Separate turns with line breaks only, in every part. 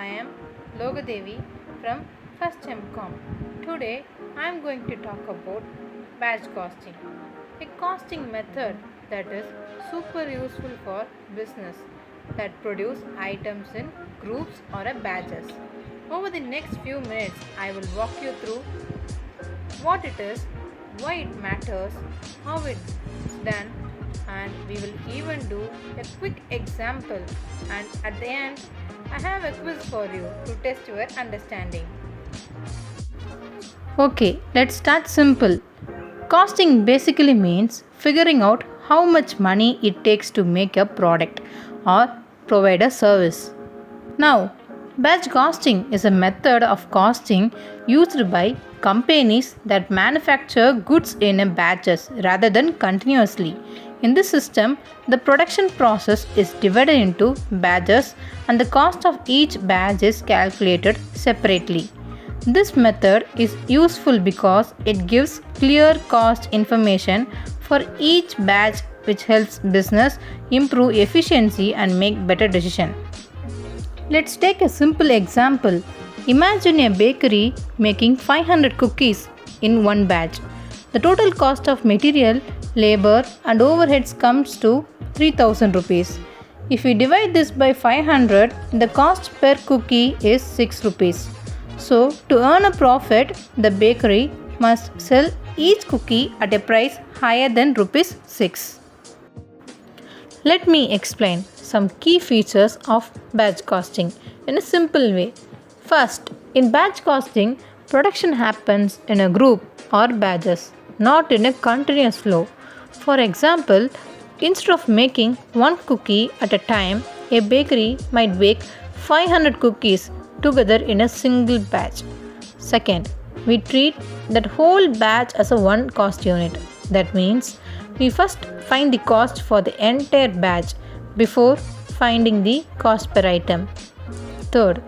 I am Logadevi from First MCom. Today I am going to talk about batch costing, a costing method that is super useful for business that produce items in groups or a batches. Over the next few minutes, I will walk you through what it is, why it matters, how it's done, and we will even do a quick example. And at the end, I have a quiz for you to test your understanding. Okay, let's start simple. Costing basically means figuring out how much money it takes to make a product or provide a service. Now, batch costing is a method of costing used by companies that manufacture goods in batches rather than continuously. In this system, the production process is divided into batches and the cost of each batch is calculated separately. This method is useful because it gives clear cost information for each batch, which helps business improve efficiency and make better decisions. Let's take a simple example. Imagine a bakery making 500 cookies in one batch. The total cost of material, labor and overheads comes to 3000 rupees. If we divide this by 500, the cost per cookie is 6 rupees. So, to earn a profit, the bakery must sell each cookie at a price higher than rupees 6. Let me explain some key features of batch costing in a simple way. First, in batch costing, production happens in a group or batches, not in a continuous flow. For example, instead of making one cookie at a time, a bakery might bake 500 cookies together in a single batch. Second, we treat that whole batch as a one cost unit. That means we first find the cost for the entire batch before finding the cost per item. Third,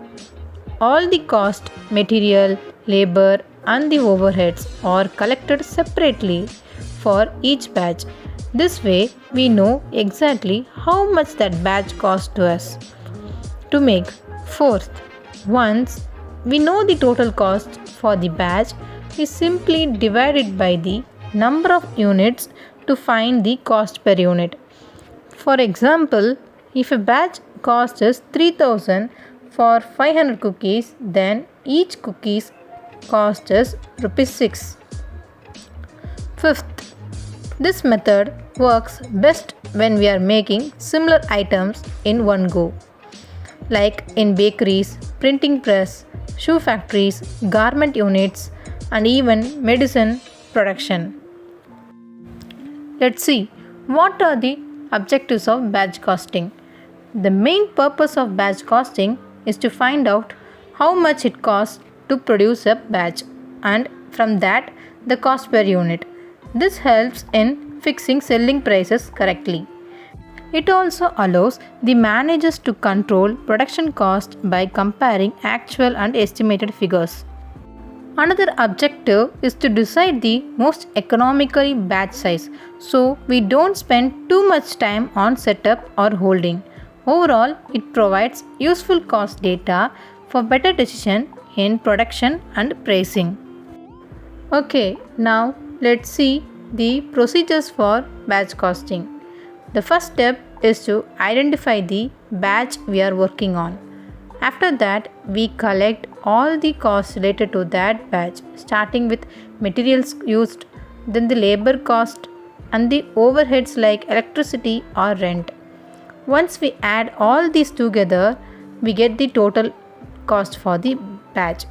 all the cost, material, labor and the overheads are collected separately for each batch. This way we know exactly how much that batch cost to us to make. Fourth, once we know the total cost for the batch, we simply divide it by the number of units to find the cost per unit. For example, if a batch cost is 3000 for 500 cookies, then each cookie's cost is rupees 6. Fifth, this method works best when we are making similar items in one go, like in bakeries, printing press, shoe factories, garment units, and even medicine production. Let's see what are the objectives of batch costing. The main purpose of batch costing is to find out how much it costs to produce a batch and from that the cost per unit. This helps in fixing selling prices correctly. It also allows the managers to control production cost by comparing actual and estimated figures. Another objective is to decide the most economically batch size so we don't spend too much time on setup or holding. Overall, it provides useful cost data for better decision in production and pricing. Okay, now let's see the procedures for batch costing. The first step is to identify the batch we are working on. After that, we collect all the costs related to that batch, starting with materials used, then the labor cost, and the overheads like electricity or rent. Once we add all these together, we get the total cost for the batch.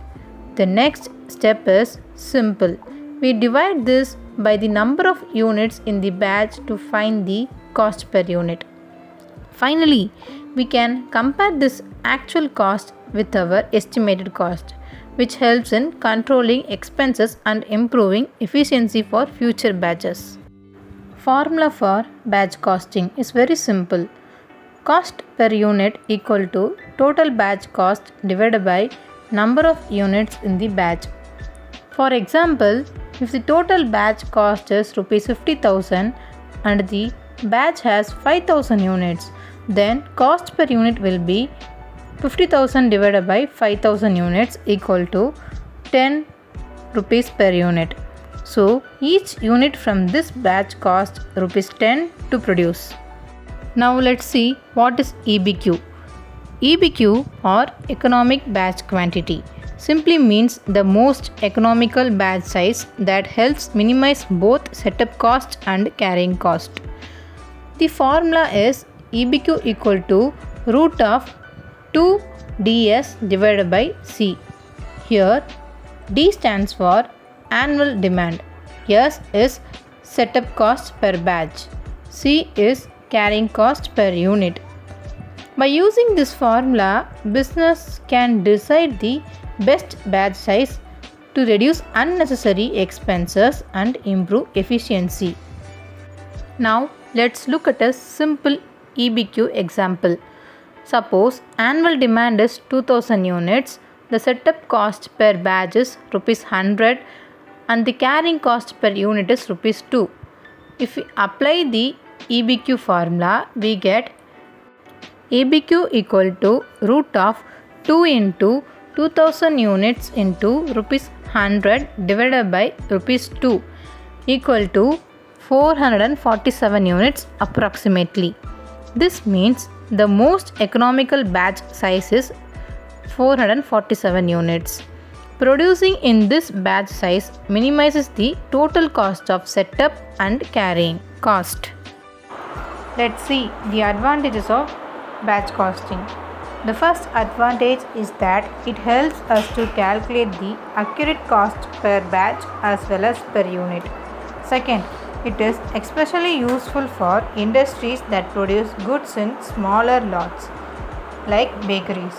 The next step is simple. We divide this by the number of units in the batch to find the cost per unit. Finally, we can compare this actual cost with our estimated cost, which helps in controlling expenses and improving efficiency for future batches. Formula for batch costing is very simple. Cost per unit equal to total batch cost divided by number of units in the batch. For example, if the total batch cost is rupees 50,000 and the batch has 5000 units, then cost per unit will be 50,000 divided by 5,000 units equal to 10 rupees per unit. So each unit from this batch costs rupees 10 to produce. Now let's see what is EBQ. EBQ or economic batch quantity simply means the most economical batch size that helps minimize both setup cost and carrying cost. The formula is EBQ equal to root of 2DS divided by C. Here D stands for annual demand, S is setup cost per batch, C is carrying cost per unit. By using this formula, business can decide the best batch size to reduce unnecessary expenses and improve efficiency. Now let's look at a simple EBQ example. Suppose annual demand is 2000 units, the setup cost per batch is rupees 100 and the carrying cost per unit is rupees 2. If we apply the EBQ formula, we get EBQ equal to root of 2 into 2000 units into rupees 100 divided by rupees 2 equal to 447 units approximately. This means the most economical batch size is 447 units. Producing in this batch size minimizes the total cost of setup and carrying cost. Let's see the advantages of batch costing. The first advantage is that it helps us to calculate the accurate cost per batch as well as per unit. Second, it is especially useful for industries that produce goods in smaller lots, like bakeries.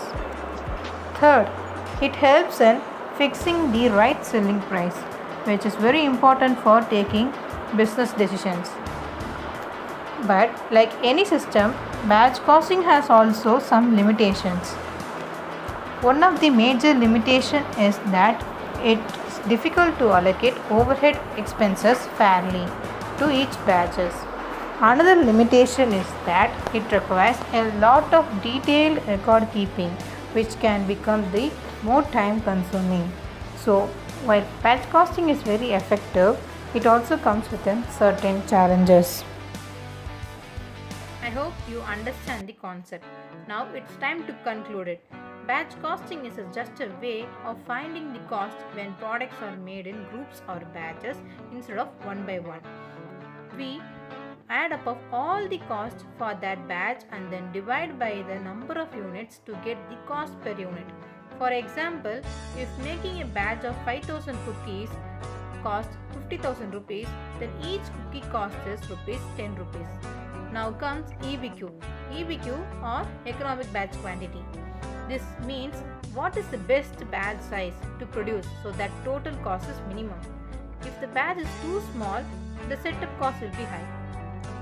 Third, it helps in fixing the right selling price, which is very important for taking business decisions. But like any system, batch costing has also some limitations. One of the major limitations is that it's difficult to allocate overhead expenses fairly to each batches. Another limitation is that it requires a lot of detailed record keeping, which can become the more time consuming. So while batch costing is very effective, it also comes with certain challenges. I hope you understand the concept. Now it's time to conclude it. Batch costing is just a way of finding the cost when products are made in groups or batches instead of one by one. We add up of all the cost for that batch and then divide by the number of units to get the cost per unit. For example, if making a batch of 5000 cookies costs 50,000 rupees, then each cookie cost is rupees 10 rupees. Now comes EBQ. EBQ or economic batch quantity. This means what is the best batch size to produce so that total cost is minimum. If the batch is too small, the setup cost will be high.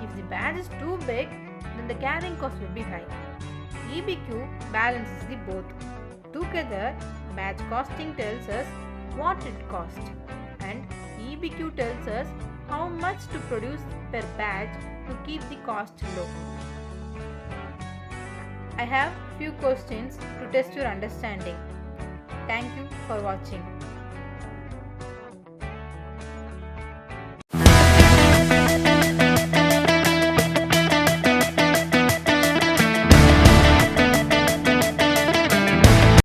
If the batch is too big, then the carrying cost will be high. EBQ balances the both. Together, batch costing tells us what it costs and EBQ tells us how much to produce per batch to keep the cost low. I have few questions to test your understanding. Thank you for watching.